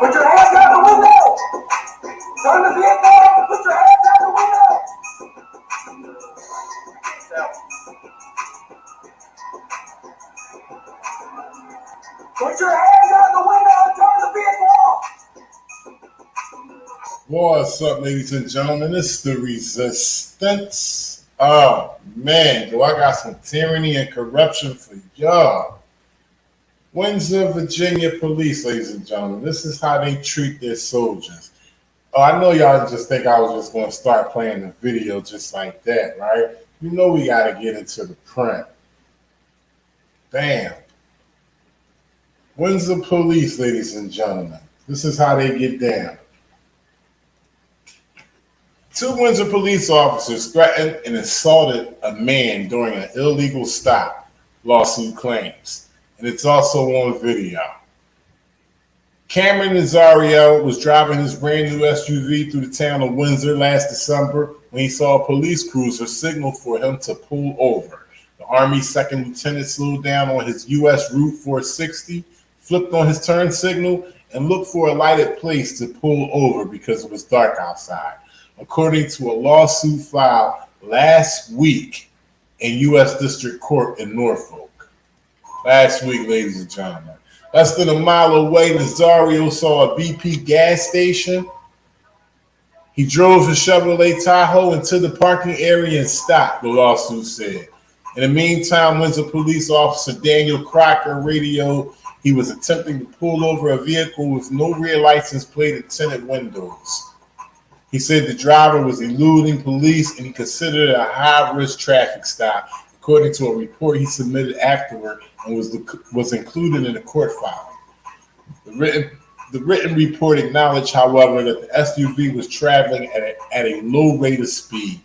Put your hands out the window. Turn the vehicle off and put your hands out the window. Put your hands out the window and turn the vehicle off. What's up, ladies and gentlemen? It's the Resistance. Oh, man. Do I got some tyranny and corruption for y'all. Windsor, Virginia police, ladies and gentlemen. This is how they treat their soldiers. Oh, I know y'all just think I was just going to start playing the video just like that, right? You know we got to get into the print. Damn. Windsor police, ladies and gentlemen. This is how they get down. 2 Windsor police officers threatened and assaulted a man during an illegal stop, lawsuit claims. And it's also on video. Cameron NEZARIO was driving his brand new SUV through the town of Windsor last December when he saw a police cruiser signal for him to pull over. The Army second lieutenant slowed down on his U.S. Route 460, flipped on his turn signal, and looked for a lighted place to pull over because it was dark outside, according to a lawsuit filed last week in U.S. District Court in Norfolk. Last week, ladies and gentlemen. Less than a mile away, NEZARIO saw a BP gas station. He drove his Chevrolet Tahoe into the parking area and stopped, the lawsuit said. In the meantime, Windsor police officer Daniel Crocker radioed he was attempting to pull over a vehicle with no rear license plate and tinted windows. He said the driver was eluding police and he considered it a high-risk traffic stop, according to a report he submitted afterward and was included in the court filing. The written report acknowledged, however, that the SUV was traveling at a low rate of speed.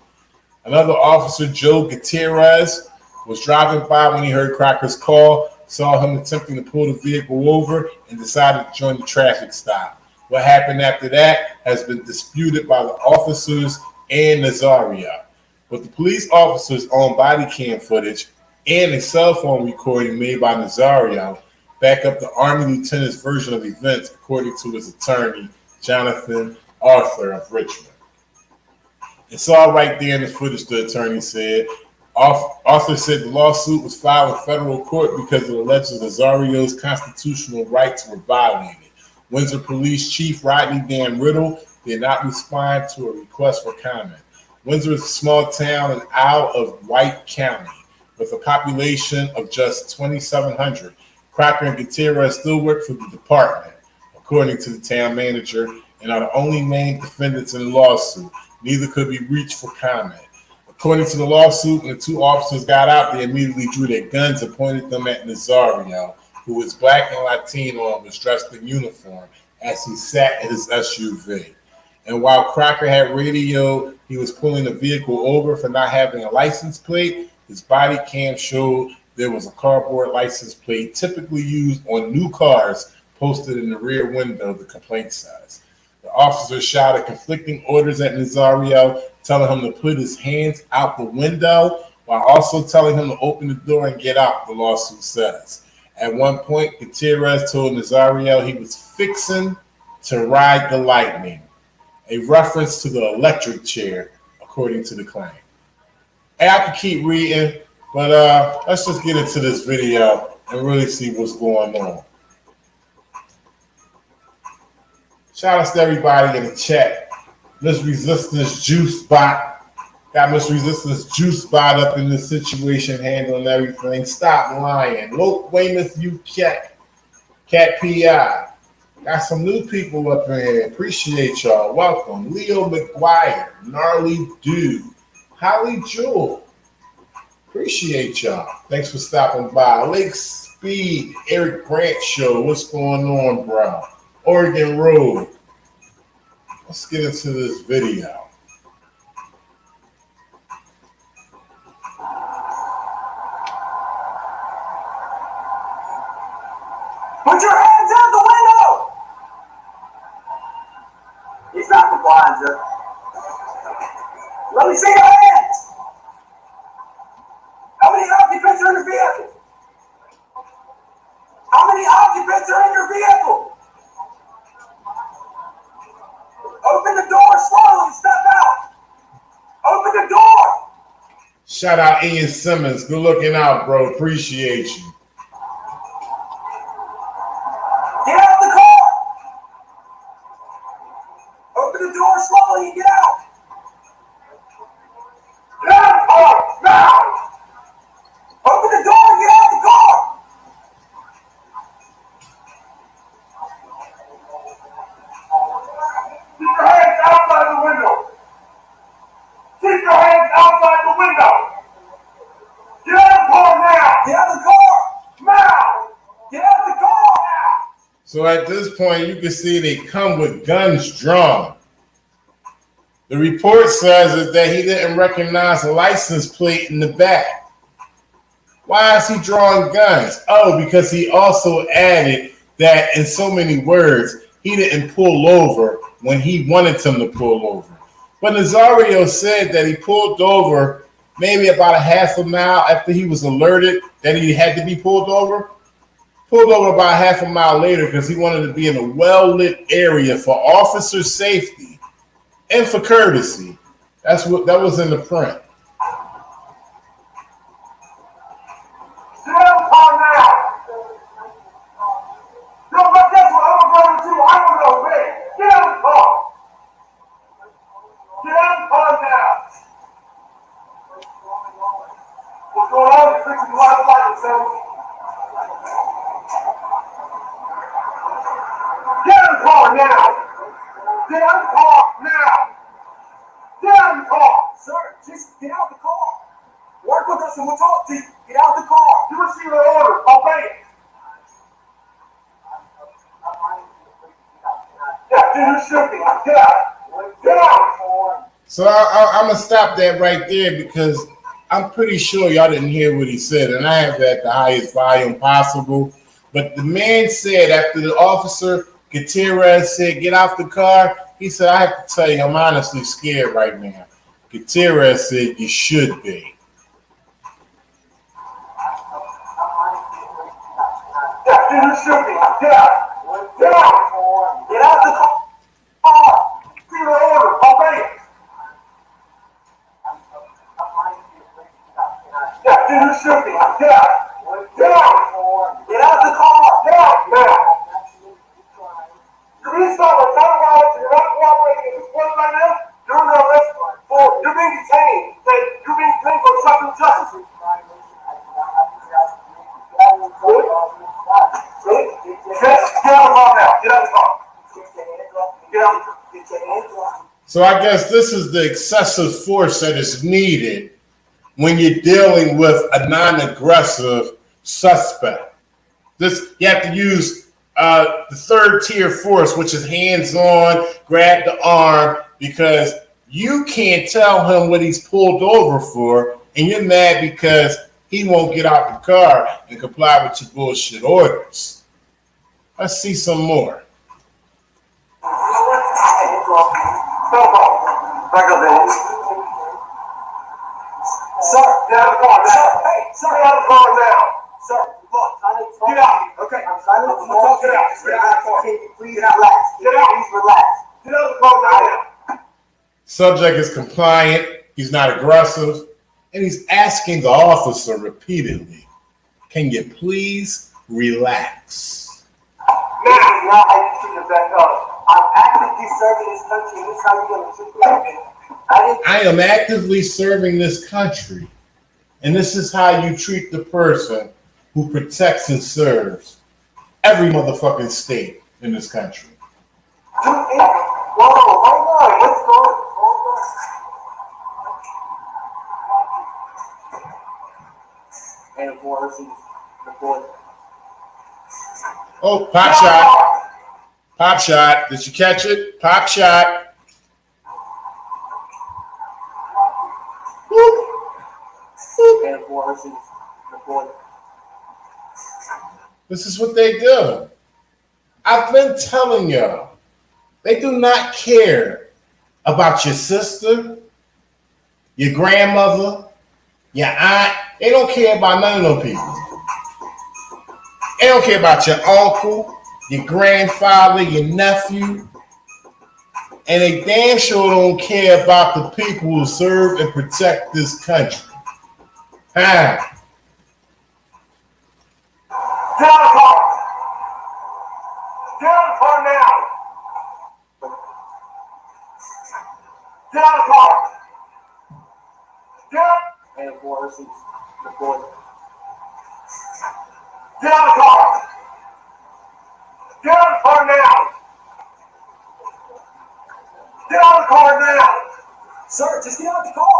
Another officer, Joe Gutierrez, was driving by when he heard Crocker's call, saw him attempting to pull the vehicle over, and decided to join the traffic stop. What happened after that has been disputed by the officers and NEZARIO. But the police officers own body cam footage and a cell phone recording made by NEZARIO back up the Army lieutenant's version of events, according to his attorney, Jonathan Arthur of Richmond. It's all right there in the footage, the attorney said. Arthur said the lawsuit was filed in federal court because it alleges NEZARIO's constitutional rights were violated. Windsor Police Chief Rodney Dan Riddle did not respond to a request for comment. Windsor is a small town in Isle of Wight County with a population of just 2,700. Crocker and Gutierrez still work for the department, according to the town manager, and are the only named defendants in the lawsuit. Neither could be reached for comment. According to the lawsuit, when the 2 officers got out, they immediately drew their guns and pointed them at NEZARIO, who was black and Latino and was dressed in uniform as he sat in his SUV. And while Crocker had radioed he was pulling the vehicle over for not having a license plate, his body cam showed there was a cardboard license plate typically used on new cars posted in the rear window, the complaint says. The officer shouted conflicting orders at NEZARIO, telling him to put his hands out the window while also telling him to open the door and get out, the lawsuit says. At one point, Gutierrez told NEZARIO he was fixing to ride the lightning, a reference to the electric chair, according to the claim. Hey, I could keep reading, but let's just get into this video and really see what's going on. Shout out to everybody in the chat. Miss Resistance Juice Bot. Got Miss Resistance Juice Bot up in this situation, handling everything. Stop lying. Look, Weymouth, you Cat PI. Got some new people up in here. Appreciate y'all. Welcome. Leo McGuire, Gnarly Dude, Holly Jewel. Appreciate y'all. Thanks for stopping by. Lake Speed, Eric Grant Show. What's going on, bro? Oregon Road. Let's get into this video. Put your hands out the window. He's not complying, sir. Let me see your hands. How many occupants are in the vehicle? How many occupants are in your vehicle? Shout out Ian Simmons. Good looking out, bro. Appreciate you. Get out of the car! Open the door slowly and get out! Get out of the car! Now! Open the door and get out of the car! Keep your hands outside the window! Keep your hands outside the window! Get out of the car now! Get out of the car! Now! Get out of the car! So at this point, you can see they come with guns drawn. The report says is that he didn't recognize the license plate in the back. Why is he drawing guns? Oh, because he also added that in so many words, he didn't pull over when he wanted him to pull over. But NEZARIO said that he pulled over maybe about a half a mile after he was alerted that he had to be pulled over. Pulled over about half a mile later because he wanted to be in a well-lit area for officer safety and for courtesy. That was in the print. Get out of the car now! No, but that's what I'm going to do. I don't know, man. Get out of the car! Get out of the car now! What's going on? You're fixing the light of yourself. Get out of the car now! Get out of the car now! Get out of the car! Sir, just get out of the car. Work with us and we'll talk to you. Get out of the car. You receive an order. Obey it. Yeah, do your shifting. Get out. Get out. So I'm going to stop that right there because I'm pretty sure y'all didn't hear what he said, and I have that at the highest volume possible. But the man said after the officer, Gutierrez, said, get off the car, he said, I have to tell you, I'm honestly scared right now. Gutierrez said, you should be. Yeah, do your shifting. Get out. Get out. Get out of the car. See the order. Obey it. Yeah, do your shifting. Get out. Get out. Get out of the car. Get out now. You need to stop with telling us you're not cooperating in this point right now. You're under arrest for you're being detained. You're being detained for obstruction of justice. Get out of the car now. Get out of the car. Get out. So I guess this is the excessive force that is needed when you're dealing with a non-aggressive suspect. You have to use the third tier force, which is hands-on, grab the arm, because you can't tell him what he's pulled over for, and you're mad because he won't get out the car and comply with your bullshit orders. Let's see some more. Back up there. Sir, get out of the car now. Sir, hey, sir, get out of the car now. Sir, look, get out. Okay, I'm trying to talk it out. Get out of the car. Please relax. Get out. Please relax. Get out of the car now. Subject is compliant. He's not aggressive. And he's asking the officer repeatedly, can you please relax? Now I treat you back up. I'm actively serving this country. This is how you're going to treat me. I am actively serving this country, and this is how you treat the person who protects and serves every motherfucking state in this country. Whoa, hold on. What's going on? And of course, Oh, pop shot. Pop shot. Did you catch it? Pop shot. This is what they do. I've been telling y'all, they do not care about your sister, your grandmother, your aunt. They don't care about none of those people. They don't care about your uncle, your grandfather, your nephew. And they damn sure don't care about the people who serve and protect this country. Ah. Get out of the car! Get out of the car now! Get out of the car! Get out! And boy, this is the boy. Get out of the car! Get out of the car now! Get out of the car now! Sir, just get out of the car!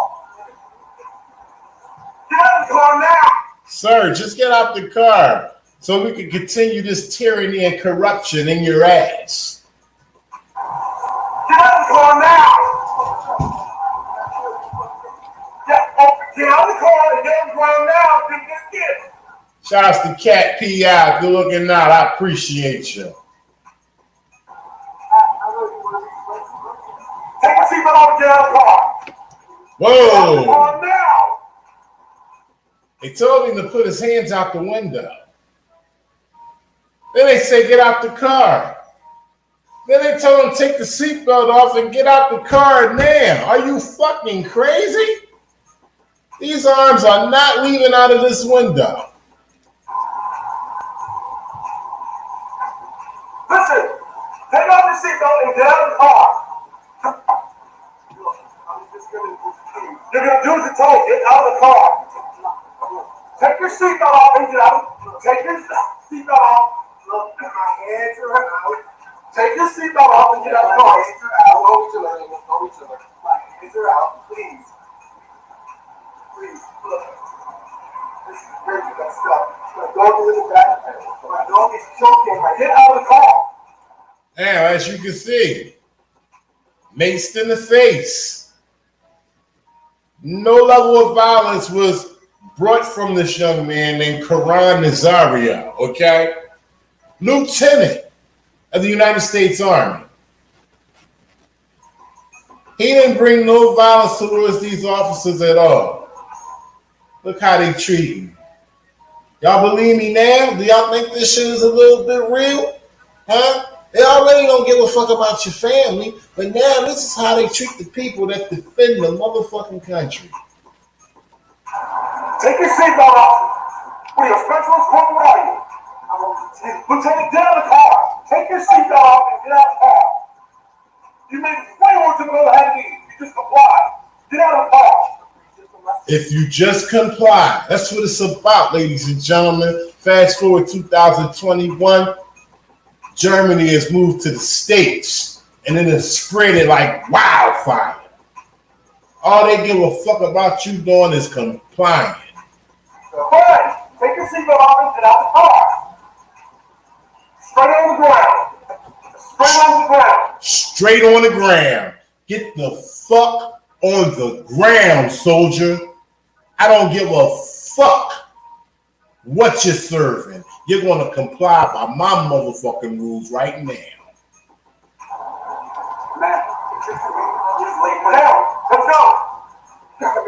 Get out of the car now! Sir, just get out the car so we can continue this tyranny and corruption in your ass. Get out of the car now! Get out of the car and get on the ground now! Get. Shouts to Cat P.I. Good looking out. I appreciate you. Take your seatbelt off and get out of the car! Get out of the Whoa! car now! They told him to put his hands out the window. Then they say get out the car. Then they told him take the seatbelt off and get out the car now. Are you fucking crazy? These arms are not leaving out of this window. Listen, take off your seatbelt and get out of the car. You're going to do as I told you. Get out of the car. Take your seatbelt off and get out. Take your seatbelt off. Look, my hands are out. Take your seatbelt off and get out of the car. My hands are out. Go each other. Go each other. My hands are out. Please. Please. Look. This is crazy. That stuff. My dog is in the back. My dog is choking. Get out of the car. Now, as you can see, maced in the face. No level of violence was brought from this young man named CARON NEZARIO, okay? Lieutenant of the United States Army. He didn't bring no violence towards these officers at all. Look how they treat him. Y'all believe me now? Do y'all think this shit is a little bit real? Huh? They already don't give a fuck about your family, but now this is how they treat the people that defend the motherfucking country. Take your seatbelt off. What are you, a specialist? What are you? Lieutenant, get out of the car. Take your seatbelt off and get out of the car. You made way more to go ahead of me. You just comply. Get out of the car. If you just comply, that's what it's about, ladies and gentlemen. Fast forward 2021, Germany has moved to the States, and then it's spread it like wildfire. All they give a fuck about you doing is complying. Fine. Take your seatbelt off and get out of the car. Straight on the ground. Straight on the ground. Straight on the ground. Get the fuck on the ground, soldier. I don't give a fuck what you're serving. You're going to comply by my motherfucking rules right now. Man, just lay it down. Let's go. Let's go.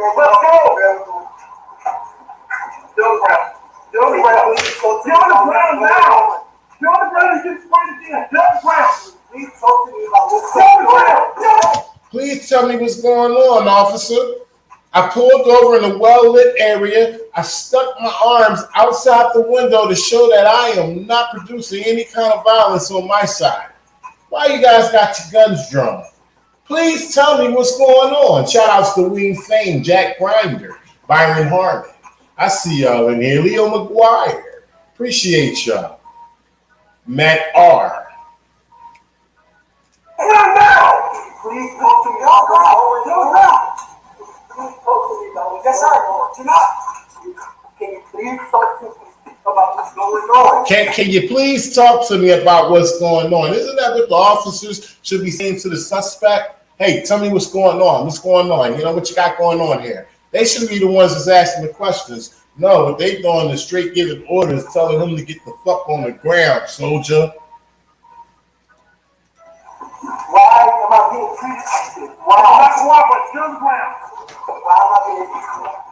Get on the ground. Get on the ground. Get on the ground now. Get on the ground and get sprayed again. Get on the ground. Please talk to me about what's going on. Please tell me what's going on, officer. I pulled over in a well-lit area. I stuck my arms outside the window to show that I am not producing any kind of violence on my side. Why you guys got your guns drawn? Please tell me what's going on. Shout outs to Wing Fame, Jack Grinder, Byron Harmon. I see y'all in here. Leo McGuire. Appreciate y'all. Matt R. Not now. Please talk to me. No, now. Please talk to me about it. Yes, sir. Do not. Can you please talk to me about what's going on? Can you please talk to me about what's going on? Isn't that what the officers should be saying to the suspect? Hey, tell me what's going on. What's going on? You know what you got going on here? They shouldn't be the ones that's asking the questions. No, what they doing is straight giving orders, telling them to get the fuck on the ground, soldier. Why am I being treated like this? Why am I cooperating? Get on the ground. Why am I being treated like this?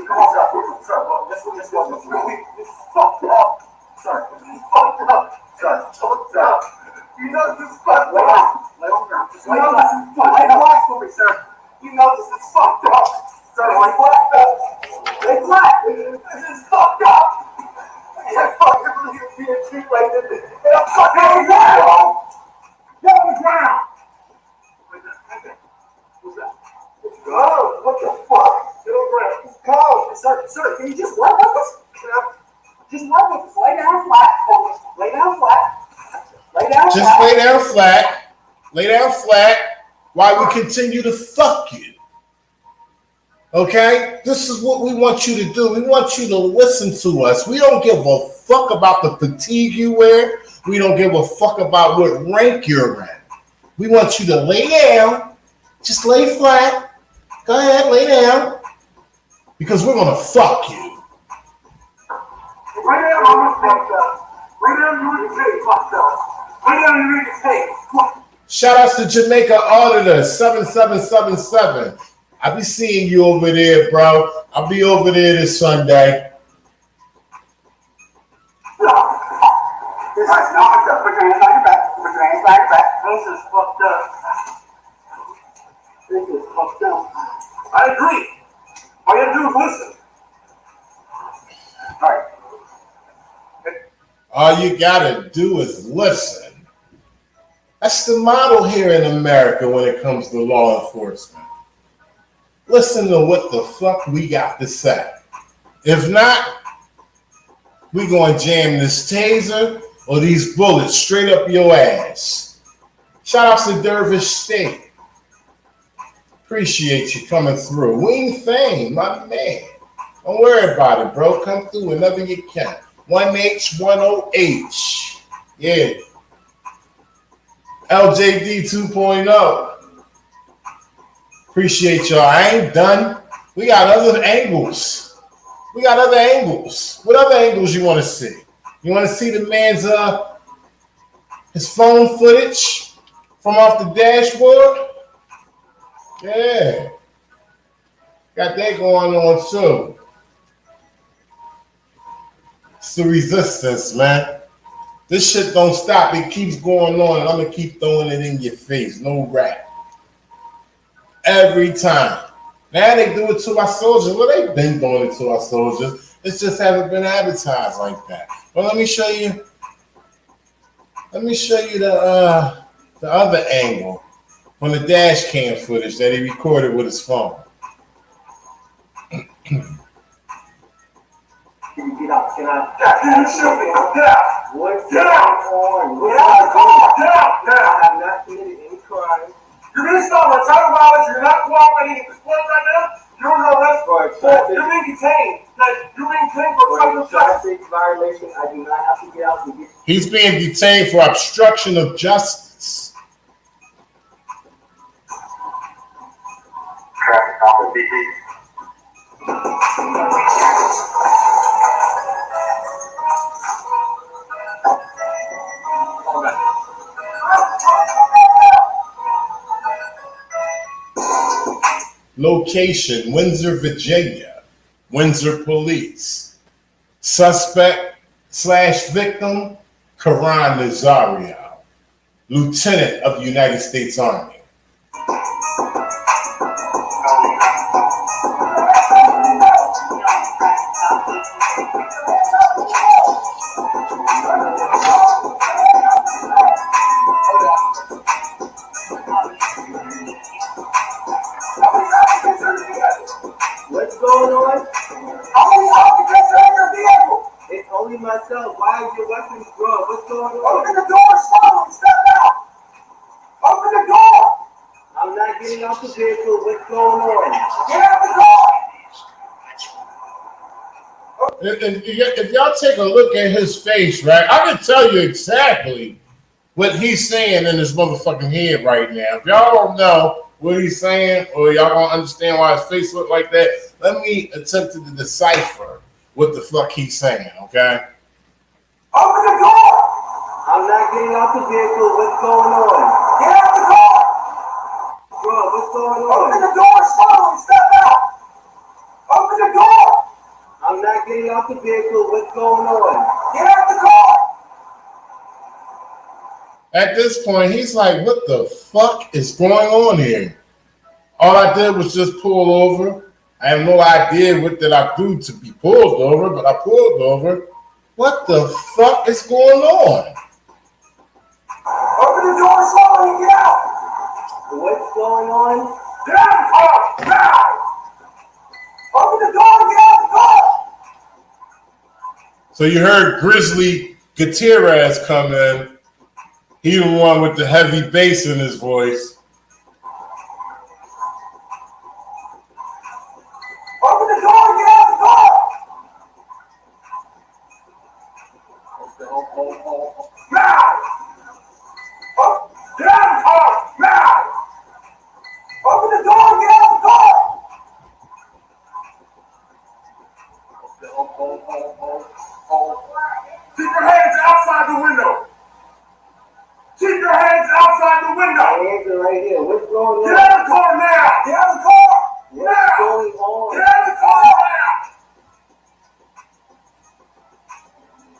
Come on, sir. Let's go. This is fucked up. Sir, this is fucked up. Sir, fucked up. You know this is fucked up. Lay on the ground. Just lay on the ground. Sir. You know this is fucked up. Sir, lay flat. Lay flat. This is fucked up. I can't fucking believe it being treated like this. And I'm fucking on the ground. Get on the ground. What's that? It's cold. What the fuck? Get on the ground. It's cold. Sir, can you just work with us? Just work with us. Lay down flat. Lay down flat. Lay down Just flat. lay down flat. Lay down flat while we continue to fuck you. Okay? This is what we want you to do. We want you to listen to us. We don't give a fuck about the fatigue you wear. We don't give a fuck about what rank you're in. We want you to lay down. Just lay flat. Go ahead, lay down. Because we're going to fuck you. Lay down on this fucked up. Lay down, you read the tape, fucked up. Lay down, you read the tape. Come on. Shout outs to Jamaica Auditor 7777. I'll be seeing you over there, bro. I'll be over there this Sunday. Alright, now fucked up. Put your hands on your back. Put your hands on your back. This is fucked up. This is fucked up. I agree. All you have to do is listen. Alright. All you gotta do is listen. That's the model here in America when it comes to law enforcement. Listen to what the fuck we got to say. If not, we gonna jam this taser or these bullets straight up your ass. Shout out to Dervish State. Appreciate you coming through. Wing Fame, my man. Don't worry about it, bro. Come through whenever you can. 1H10H. Yeah. LJD 2.0. Appreciate y'all. I ain't done. We got other angles. What other angles you want to see? You want to see the man's his phone footage from off the dashboard? Yeah. Got that going on too. It's the resistance, man. This shit don't stop. It keeps going on, and I'm gonna keep throwing it in your face. No rap. Every time. Now they do it to our soldiers. Well, they've been doing it to our soldiers. It just haven't been advertised like that. But let me show you. Let me show you the other angle from the dash cam footage that he recorded with his phone. Can you get out? Can I? Yeah, you should be. Get out. What's going on? Get out of the car. Get out. I have not committed any crime. You're going to stop my title violence. You're not cooperating at this point right now. You're under arrest for it. You're being detained. You're being detained for traffic violation. I do not have to get out and get. He's being detained for obstruction of justice. Traffic cop at BP. Location, Windsor, Virginia. Windsor Police. Suspect/victim, CARON NEZARIO, Lieutenant of the United States Army. What's going on? How many occupants are in your vehicle? It's only myself. Why is your weapon drawn? What's going on? Open the door, slowly. Step out. Open the door. I'm not getting out the vehicle. What's going on? Get out the door. If y'all take a look at his face, right, I can tell you exactly what he's saying in his motherfucking head right now. If y'all don't know what he's saying, or y'all don't understand why his face look like that, let me attempt to decipher what the fuck he's saying, okay? Open the door! I'm not getting out the vehicle. What's going on? Get out the car! Bro, what's going on? Open the door slowly. Step out! Open the door! I'm not getting out the vehicle. What's going on? Get out the car! At this point, he's like, what the fuck is going on here? All I did was just pull over I have no idea what did I do to be pulled over, but I pulled over. What the fuck is going on? Open the door slowly and get out. What's going on? Get out of the car, now. Open the door and get out of the car. So you heard Grizzly Gutierrez come in. He the one with the heavy bass in his voice. Open the door and get out of the car. Now. Oh, get out of the car, now. Open the door and get out of the car. Keep your hands outside the window. Keep your hands outside the window. My hands are right here. What's going on? Get out of the car now. Get out of the car. What's going on? Get out of the car now.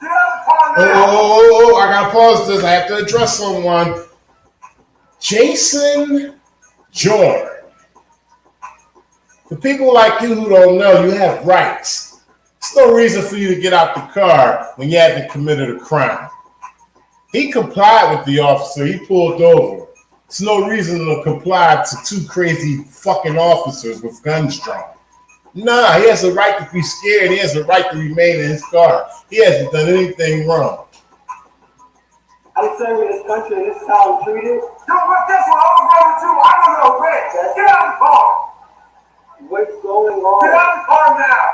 Get out of the car now. Oh, I gotta pause this. I have to address someone. Jason Jordan. For people like you who don't know, you have rights. There's no reason for you to get out the car when you haven't committed a crime. He complied with the officer. He pulled over. There's no reason to comply to two crazy fucking officers with guns drawn. Nah, he has a right to be scared. He has a right to remain in his car. He hasn't done anything wrong. I'm serving this country and this is how I'm treated. Don't let this one. I'm running too. I don't know where. Get out of the car. What's going on? Get out of the car now.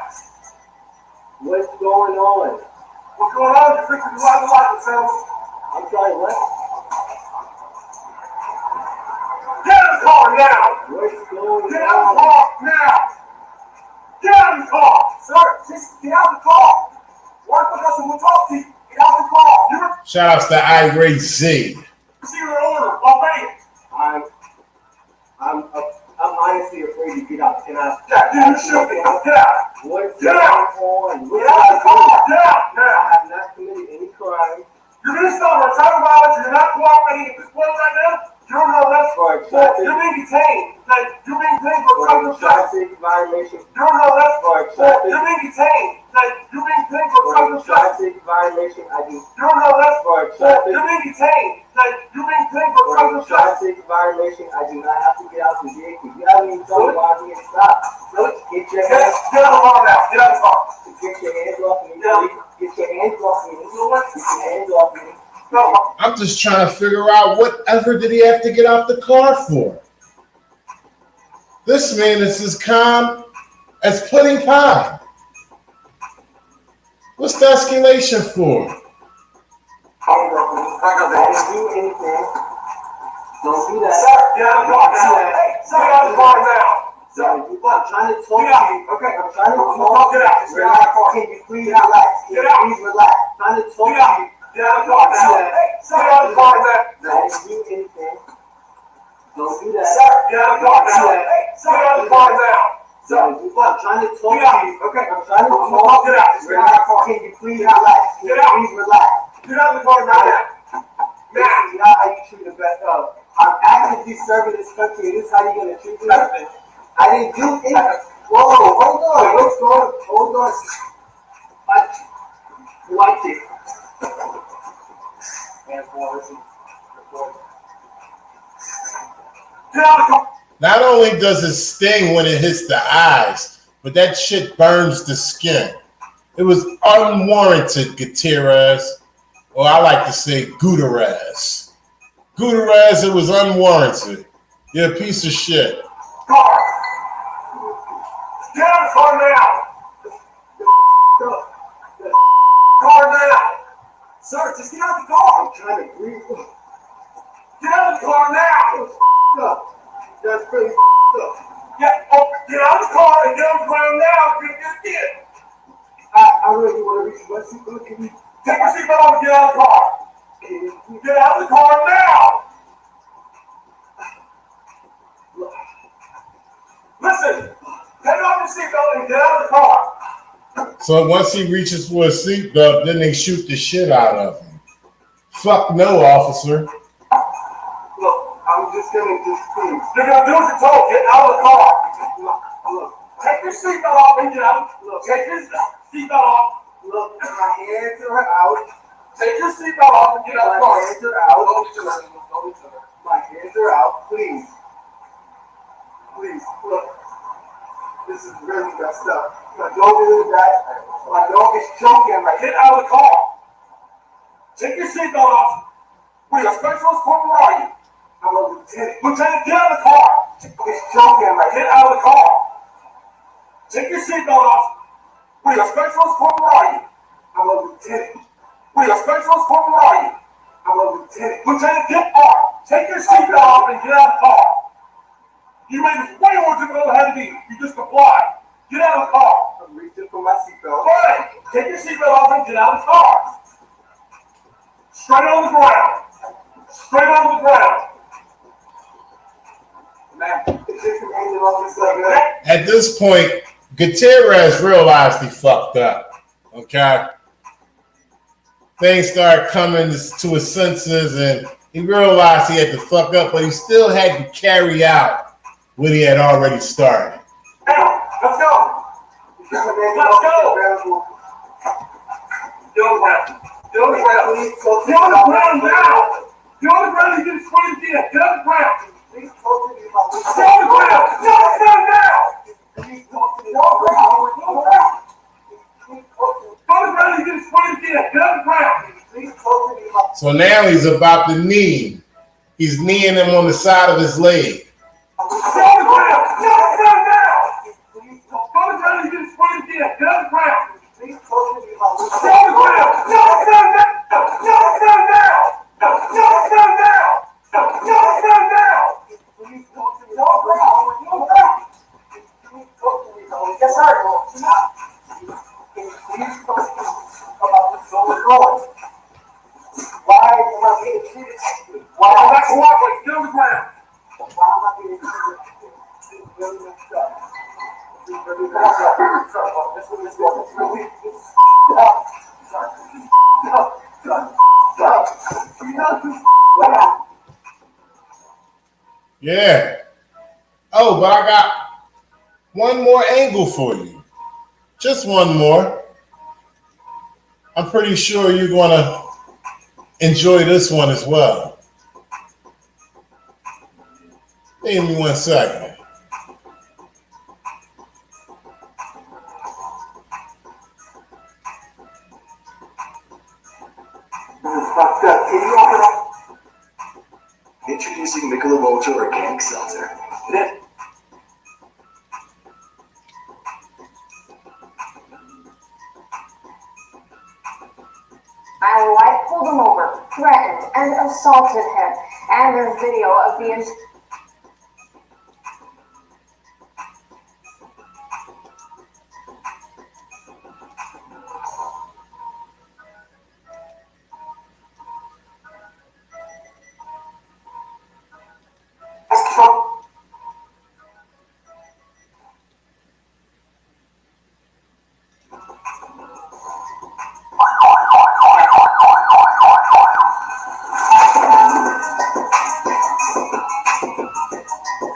What's going on? What's going on? You're fixing to light the light, Sam. I'm sorry, what? Get out of the car now. What's going Get out of the on? car now. Get out of the car. Sir, just get out of the car. Work with us and we'll talk to you. Get out of the car. You Shout outs to Irate Z. receive your order. Obey it. I'm honestly afraid to get out. Can I? Yeah, you should be. Get out. What's Get going out. on? Get out of the car. Get out I now. have not committed any crime. You're being stopped for traffic violence. You're not cooperating with this world right now. You're under arrest. For a traffic- You're being detained. Like, you're being detained for For a criminal traffic. traffic violation. You're under arrest. For a traffic- You're being detained. Like, you're being detained for For criminal a traffic. traffic violation, I do. You're under arrest. For a traffic- You're being detained. Like, you're being detained for For criminal a traffic. traffic violation, I do not have to get out the vehicle. You haven't even told me why I'm being stopped. Get your Get hands, out of the car now. Get out of the car. get your hands off me. Yeah. Get your hands off me. You know what? Get your hands off me. No. I'm just trying to figure out whatever did he have to get out the car for. This man is as calm as pudding pie. What's the escalation for? I'm working. I got I that. didn't do anything. Don't do that. Sir, get out of the car now. Hey, sir, get out of the car now. Sir, I'm trying to talk Get to out. you. Okay. I'm trying to Get talk to you. out. Get out of the car. Can you please relax? Can Get you out. please relax? I'm trying to talk Get out. to you. Get out of the car now. Hey, sir, get out of the car now. I didn't do anything. Don't do that. Sir, get out of the car now. Hey, sir, get out of the car now. Sir, I'm trying to talk Get out. to you. Okay. I'm trying to talk Get out. to you. Get out of the car. Can you please relax? Can Get you out. please relax? Get out of the car now. This is not how you treat a best of. I'm actively serving this country, and this is how you're gonna treat me? I didn't do anything. Whoa, hold on. What's going on? Hold on. Watch it. And for listen. Get out of the car. Not only does it sting when it hits the eyes, but that shit burns the skin. It was unwarranted, Gutierrez. Or I like to say Gutierrez. Gutierrez, it was unwarranted. You're a piece of shit. Car. Get out of the car now. Car now. Sir, just get out of the car. I'm trying to breathe. Get out of the car now. That's pretty up. Get out of the car and get on the ground now. You're gonna get it. I really want to reach my seatbelt. Can you Take your seatbelt off and get out of the car. Get out of the car now. Listen, take off your seatbelt and get out of the car. So once he reaches for a seatbelt, then they shoot the shit out of him. Fuck no, officer. look? I'm just gonna please. You're gonna do what you're told. Get out of the car. Look, Take your seatbelt off and get out. Look, take your seatbelt off. Look, my hands are out. Take your seatbelt off and get out of the My car. hands are out. Don't each other. Don't each other. My hands are out. Please. Please, look. This is really messed up. My dog is in the back. My dog is choking right Get out of the car. Take your seatbelt off. Wait, a specialist corporal are you? I'm a lieutenant. Lieutenant, get out of the car. It's choking right Get out of the car. Take your seatbelt off. Wait, a specialist corporal are you? I'm a lieutenant. Wait, a specialist corporal are you? I'm a lieutenant. Lieutenant, get off. Take your seatbelt off and get out of the car. You made this way more difficult than it had to be. You just complied. Get out of the car. I'm reaching for my seatbelt. Fine. Take your seatbelt off and get out of the car. Straight on the ground. Straight on the ground. Man, It's just an angel officer. At this point, Gutierrez realized he fucked up. Okay? Things started coming to his senses, and he realized he had to fuck up, but he still had to carry out what he had already started. Now, let's go. Let's go. Get on the ground. Get on the ground. Get on the ground now. Get on the ground and get it straight again. Get on the ground. Please talk to me about this. Get on the ground. Get on the ground now. Please talk to me about this. Get on the ground. Please talk to me. Get on the ground and get it straight again. Get on the ground. Please talk to me about this. So now he's about to knee. He's kneeing him on the side of his leg. Get on the ground. Get on the ground now. Get on the ground and get it straight again. Get on the ground. Please talk to me about this. Get on the ground. Get on the ground now. Get on the ground now. Get on the ground now. Get on the ground now. Please talk to me about this. Please talk to me about this. Yes, sir. Please talk to me about this. So what's wrong? Why am I being treated? Why Go am back to walk. Get on the ground. I being treated? This is really messed up. This is really messed up. This one is going to really. Yeah. Oh, but I got one more angle for you. Just one more. I'm pretty sure you're going to enjoy this one as well. Give me 1 second. Fucked up. Can you open up? Introducing Michelob Ultra Organic Seltzer. My wife pulled him over, threatened, and assaulted him. And there's video of the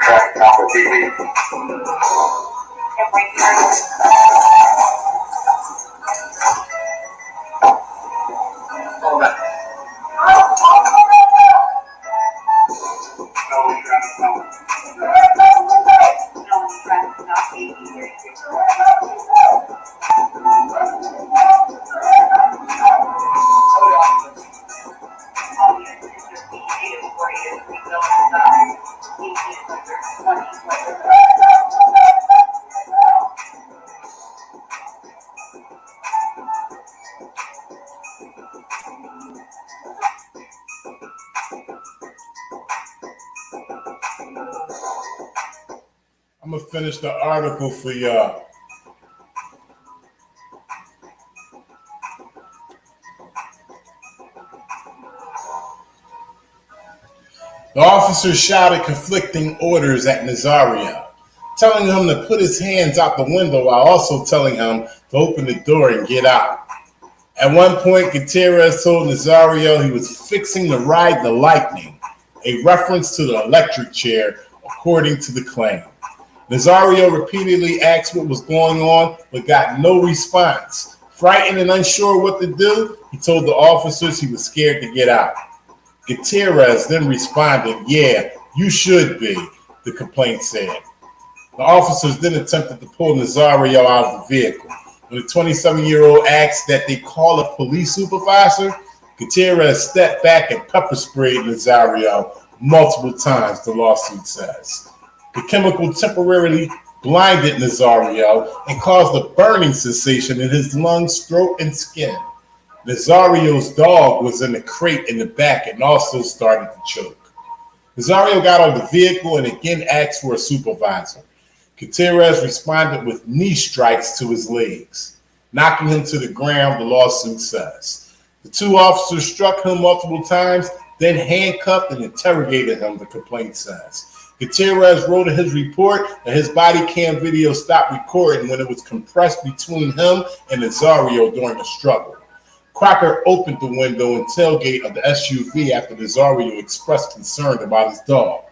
Track Alpha TV. Hold on. I'm going to finish the article for y'all. The officer shouted conflicting orders at NEZARIO, telling him to put his hands out the window while also telling him to open the door and get out. At one point, Gutierrez told NEZARIO he was fixing to ride the lightning, a reference to the electric chair, according to the claim. Nazario repeatedly asked what was going on, but got no response. Frightened and unsure what to do, he told the officers he was scared to get out. Gutierrez then responded, "Yeah, you should be," the complaint said. The officers then attempted to pull Nazario out of the vehicle. When the 27-year-old asked that they call a police supervisor, Gutierrez stepped back and pepper sprayed Nazario multiple times, the lawsuit says. The chemical temporarily blinded Nazario and caused a burning sensation in his lungs, throat, and skin. Nazario's dog was in the crate in the back and also started to choke. Nazario got out of the vehicle and again asked for a supervisor. Gutierrez responded with knee strikes to his legs, knocking him to the ground, the lawsuit says. The two officers struck him multiple times, then handcuffed and interrogated him, the complaint says. Gutierrez wrote in his report that his body cam video stopped recording when it was compressed between him and Nazario during the struggle. Crocker opened the window and tailgate of the SUV after Nazario expressed concern about his dog.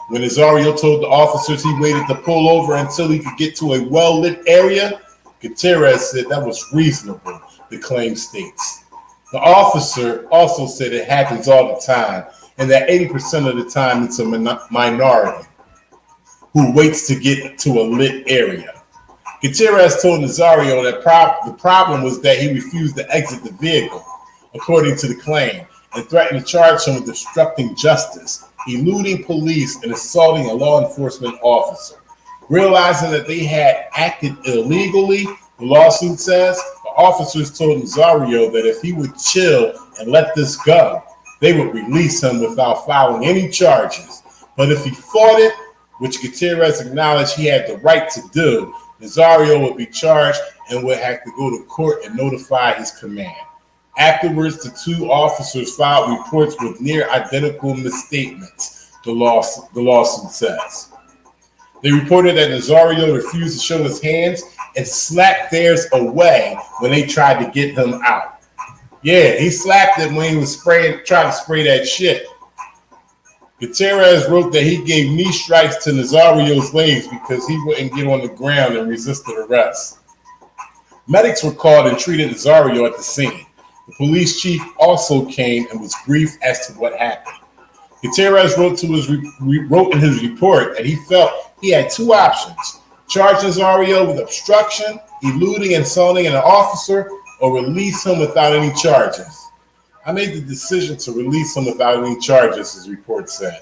When Nazario told the officers he waited to pull over until he could get to a well-lit area, Gutierrez said that was reasonable, the claim states. The officer also said it happens all the time and that 80% of the time it's a minority who waits to get to a lit area. Gutierrez told Nazario that the problem was that he refused to exit the vehicle, according to the claim, and threatened to charge him with obstructing justice, eluding police, and assaulting a law enforcement officer. Realizing that they had acted illegally, the lawsuit says, the officers told Nazario that if he would chill and let this go, they would release him without filing any charges. But if he fought it, which Gutierrez acknowledged he had the right to do, Nazario would be charged and would have to go to court and notify his command. Afterwards, the two officers filed reports with near identical misstatements, the lawsuit says. They reported that Nazario refused to show his hands and slapped theirs away when they tried to get him out. Yeah, he slapped it when he was trying to spray that shit. Gutierrez wrote that he gave knee strikes to Nazario's legs because he wouldn't get on the ground and resisted arrest. Medics were called and treated Nazario at the scene. The police chief also came and was briefed as to what happened. Gutierrez wrote in his report that he felt he had two options: charge Nazario with obstruction, eluding and assaulting an officer, or release him without any charges. I made the decision to release him without any charges, his report said.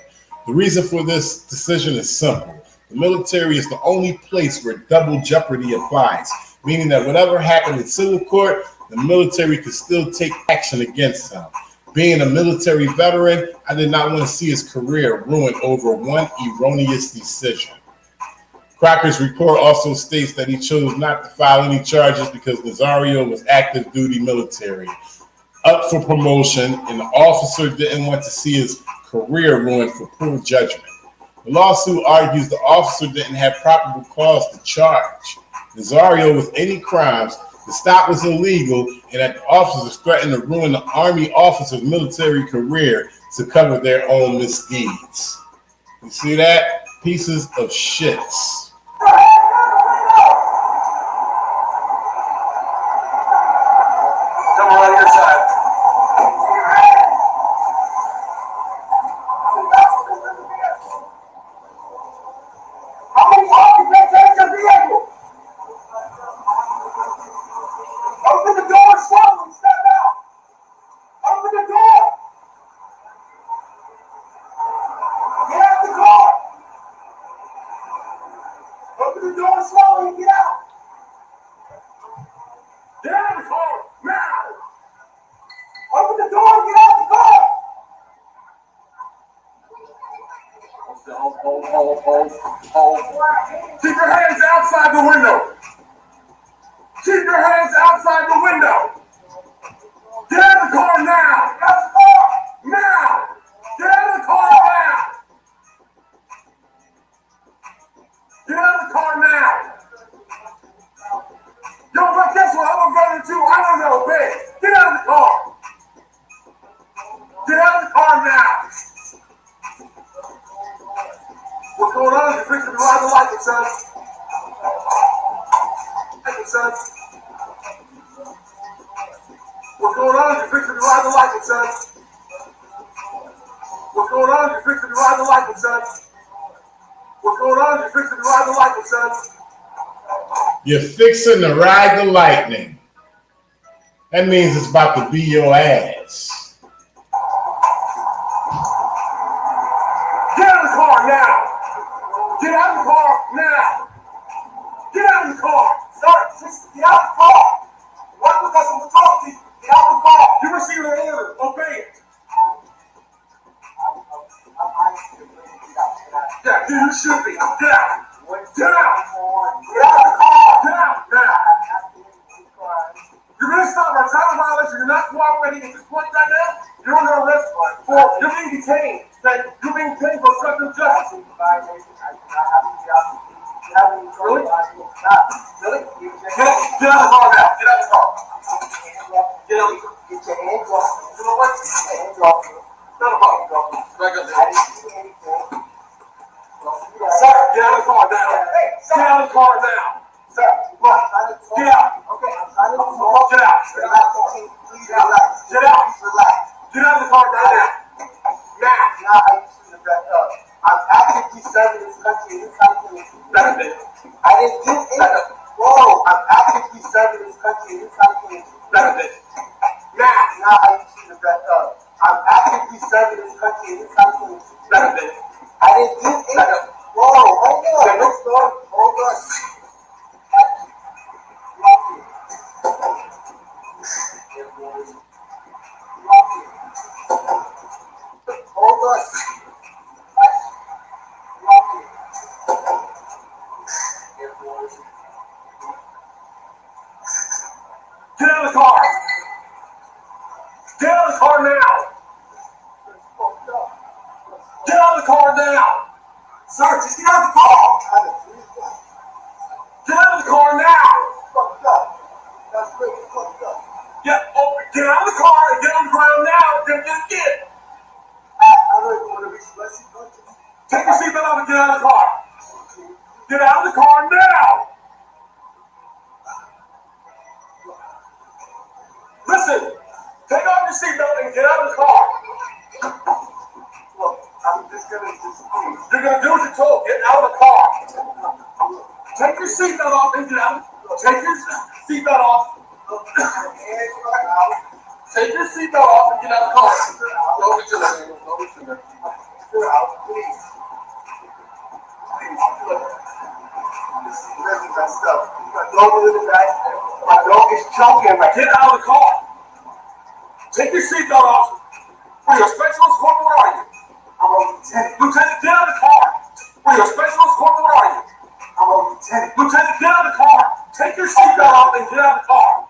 The reason for this decision is simple. The military is the only place where double jeopardy applies, meaning that whatever happened in civil court, the military could still take action against him. Being a military veteran, I did not want to see his career ruined over one erroneous decision. Crocker's report also states that he chose not to file any charges because Nazario was active duty military, up for promotion, and the officer didn't want to see his career ruined for poor judgment. The lawsuit argues the officer didn't have probable cause to charge Nazario with any crimes, the stop was illegal, and that the officers threatened to ruin the Army officer's military career to cover their own misdeeds. You see that? Pieces of shits. Come on your side. How many occupants have your vehicle? Open the door slowly, step out. Open the door. Get out the car. Open the door slowly and get out. Get out of the car now. Open the door and get out the car. Hold. Keep your hands outside the window. Keep your hands outside the window. Get out of the car now. Get out of the car. Now. Get out of the car now. Get out of the car now. Yo, but guess what? I'm a brother too. I don't know, babe. Get out of the car. Get out of the car now. What's going on? You're fixing to ride the light, son. son? What's going on? You're fixing to ride the lightning, son. What's going on? You're fixing to ride the lightning, son. What's going on? You're fixing to ride the lightning, son. You're fixing to ride the lightning. That means it's about to be your ass. Get out of the car now! Get out of the car now! Get out of the car! Sir, just get out of the car! Walk with us and we'll talk to you. Get out of the car! You received an order. Obey it. Yeah, you should be. Get out. Get out. Get out of the car. Get out now. You're going to stop our time violation. You're not cooperating at this point right now. You're under arrest for you're being detained. That you're being detained for obstructing justice. Really? Really? Get out of the car now. Get out of the car. Get out of the car. Get your hands off. You know what? Get your hands off. Not a problem. Back up I there. didn't see anything. Sir, get out of the car now. Hey, get out of the car now. Sir, look, I'm trying to talk. Get out. Okay, I'm trying to talk. Get out. Relax, please relax. Get out. Please relax. Get out of the car right now. Now. Now I used to back up. I'm actively serving this country in this country. Back up there. I didn't do anything. Whoa, I'm actively serving this country in this country. Back up there. Now. Now I used to back up. I'm actively serving this country in this country. Back up there. I didn't do anything. Whoa, hold on. Let's go. Hold on. Hold on. Get out of the car. Get out of the car now. Get out of the car now. Sir, just get out of the car. Get out of the car now. Fucked up. That's really fucked up. Get out of the car and get on the ground now. Get. I don't even want to be stressed. Take your seatbelt off and get out of the car. Get out of the car now. Listen, take off your seatbelt and get out of the car. Look, I'm just gonna please. You're gonna do what you're told. Get out of the car. Take your seatbelt off and get out. Take your seatbelt off. Take your seatbelt off and get out of the car. Go to the Please. This is really messed up. My dog is in the back. My dog is choking right Get out of the car. Take your seatbelt off. Are you a specialist? Corporal, where are you? I'm a lieutenant. Lieutenant, get out of the car. Are you a specialist? Corporal, where are you? I'm a lieutenant. Lieutenant, get out of the car. Take your seatbelt off and get out of the car.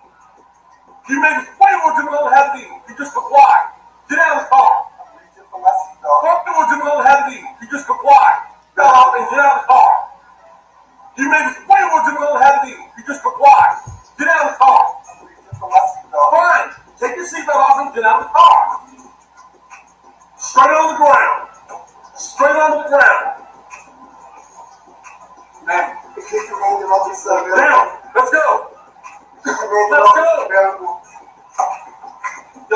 You made it way more difficult than it had to be. You just complied. Get out of the car. I'm reaching for my seatbelt. Fuck more difficult than it had to be. You just complied. Get off and get out of the car. You made it way more difficult than it had to be. You just complied. Get out of the car. I'm reaching for my seatbelt. Fine. Take your seatbelt off and get out of the car. Straight on the ground. Straight onto the ground. Man, the kids are rolling off this stuff. Down. Let's go. Let's Let's go. Get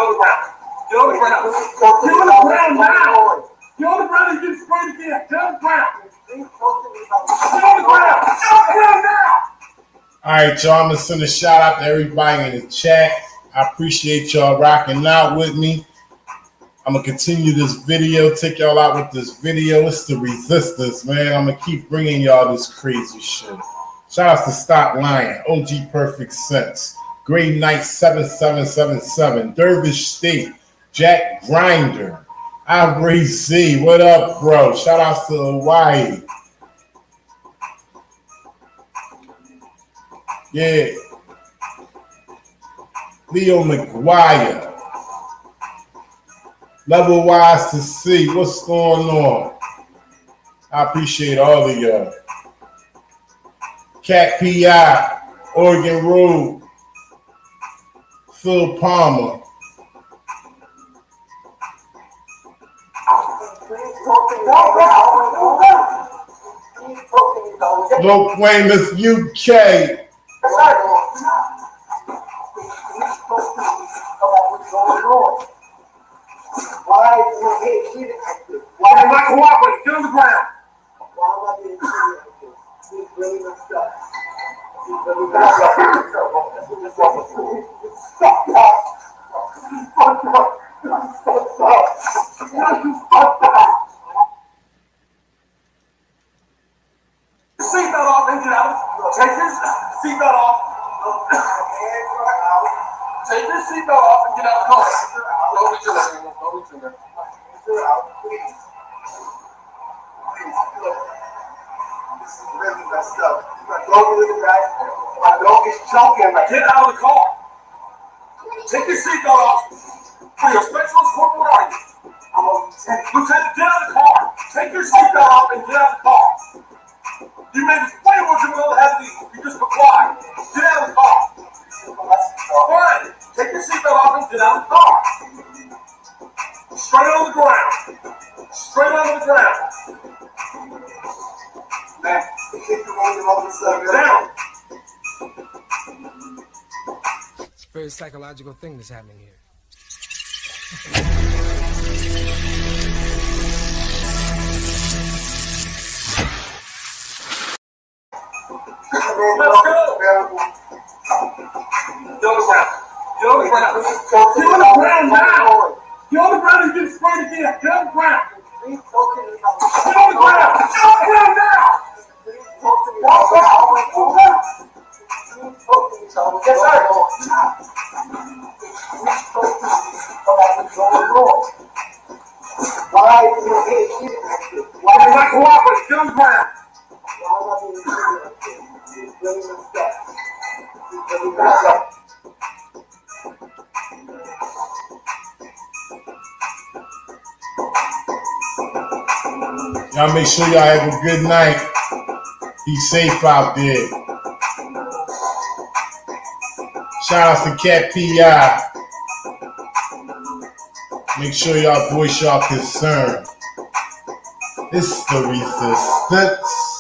on the ground. Get on the ground. Get Get on the ground now. Get on the ground and get sprayed again. Get on the ground. Get on the ground. Get on the ground now. All right, y'all. I'm gonna send a shout out to everybody in the chat. I appreciate y'all rocking out with me. I'm gonna continue this video, take y'all out with this video. It's the resistance, man. I'm gonna keep bringing y'all this crazy shit. Shout out to Stop Lying, OG Perfect Sense, Grey Knight 7777, Dervish State, Jack Grinder, Ivory Z. What up, bro? Shout out to Hawaii. Yeah. Leo McGuire. Level Wise to see what's going on. I appreciate all of y'all. Cat PI, Oregon Road, Phil Palmer. No Famous UK. being treated like this? Why are you not cooperating? Get on the ground. Why am I being treated like this? He's really messed up. He's really messed up. That's what this one was for. Fucked up. Fucked up. Fucked up. Fucked up. Seatbelt off and get out. Take your seatbelt off. Take your seatbelt off and get out of the car. Don't be too late. Don't be too late. Please. Please. This is really messed up. My dog is in the back. My dog is choking right Get out of the car. Take your seatbelt off. Are you a specialist corporal? What are you? I'm a lieutenant. Lieutenant, get out of the car. Take your seatbelt off and get out of the car. You made this way more than you had to be. You just complied. Get out of the car. Fine. Take your seatbelt off and get out of the car. Straight on the ground. Straight on the ground. Man, the kid rolling over the sun. Down. It's a very psychological thing that's happening here. Let's go. Get on the ground. Get on the ground. Get on the ground now. Get on the ground and get sprayed again. Get on the ground. Please talk to me about this. Get on the ground. Get on the ground now. Please talk to me about this. Please talk to me about what's going on. Please talk to me about what's going on. Why are you being treated like this? Why are you not cooperating? Get on the ground. Why am I being treated like this? He's really messed up. He's really messed up. Y'all make sure y'all have a good night. Be safe out there. Shout out to Cat PI. Make sure y'all voice y'all concern. It's the resistance.